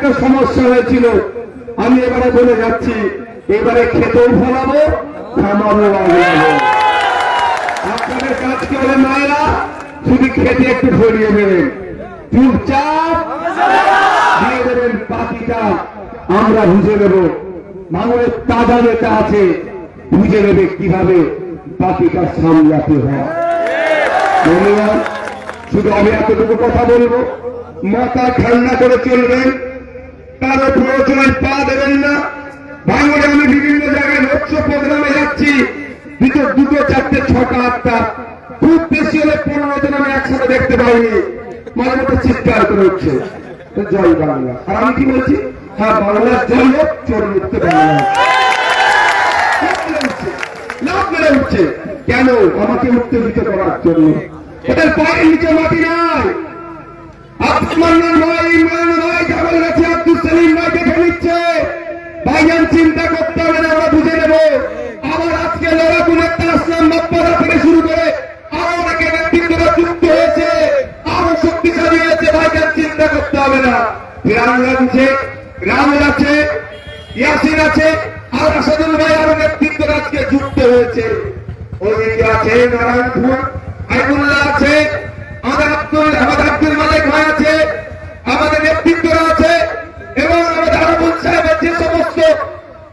একটা সমস্যা হয়েছিল। আমি এবারে বলে যাচ্ছি, এবারে খেতেও ফলাবো, খামারও লাগাবো। আপনাদের কাজ কি হবে মায়েরা? শুধু খেতে একটু ফলিয়ে দেবেন, চুপচাপ দিয়ে দেবেন, বাকিটা আমরা বুঝে নেব। মানুষের তাজা নেতা আছে, বুঝে নেবে কিভাবে বাকিটা সামলাতে হয়। ধন্যবাদ। শুধু আমি এতটুকু কথা বলবো, মাথা ঠান্ডা করে চলবেন, কারো প্রয়োজনে পা দেবেন না। ভাঙড়ে আমি বিভিন্ন জায়গায় লোকসভা প্রোগ্রামে যাচ্ছি, দুটো চারটে ছটা আটটা, খুব বেশি হলে 15 জন আমি একসাথে দেখতে পাইনি। মাঝে মধ্যে চিৎকার করে উঠছে জয় বাংলা। আর আমি কি বলছি? হ্যাঁ, বাংলার জয় হোক, চোর মুক্ত বাংলা। লাভ মেরে উঠছে কেন? আমাকে উত্তেজিত করার জন্য। এদের পায়ের নিচে মাটি নাই। আব্দুল ভাই, ইমরান ভাই, জামাল গাছি, আব্দুল সেলিম ভাই দেখে নিচ্ছে। ভাইজান চিন্তা করতে হবে না, আমরা বুঝে নেব। আবার আজকে লড়াকু নেতা আসলাম বাপ্পারা থেকে শুরু করে আরো অনেকে নেতৃত্বরা যুক্ত হয়েছে, আরো শক্তিশালী হয়েছে। ভাইজান চিন্তা করতে হবে না। বিরান আছে, রামের আছে, ইয়াসিন আছে, আর আসাদুল ভাই আরো নেতৃত্বরা আজকে যুক্ত হয়েছে। ওইদিকে আছে নারায়ণপুর, আইবুল্লাহ আছে, আমাদের আব্দুল মালিক ভাই আছে, আমাদের নেতৃত্বরা আছে, এবং আমাদের আরবুল সাহেবের যে সমস্ত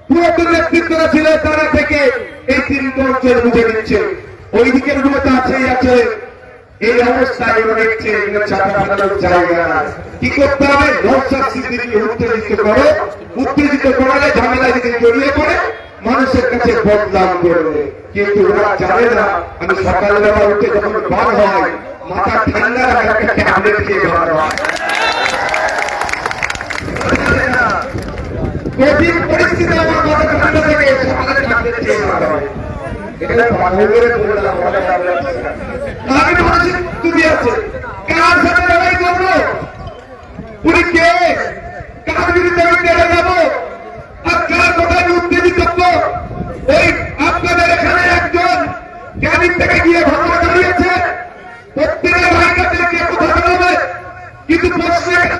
পুরাতন নেতৃত্বরা ছিল তারা থেকে এই 3 অঞ্চল বুঝে নিচ্ছে। ওই দিকের গুলো তো আছেই আছে। এই অবস্থায় দেখছে ছাতা ফাটানোর জায়গা কি করতে হবে? নওশাদ সিদ্দিকীকে উত্তেজিত করো, উত্তেজিত করালে ঝামেলা দিকে জড়িয়ে পড়ে মানুষের কাছে বদনাম করবে। কিন্তু ওরা জানে না, আমি সকালবেলা উঠে যখন বার হয় মাথা ঠান্ডা রাখার একটা ট্যাবলেট খেয়ে বার হয়। কঠিন পরিস্থিতি আমার মাথা ঠান্ডা থেকে সকালে ট্যাবলেট খেয়ে বার হয়। এখানে বাংলাদেশের বললাম আমি মানুষের তুমি আছে কার সাথে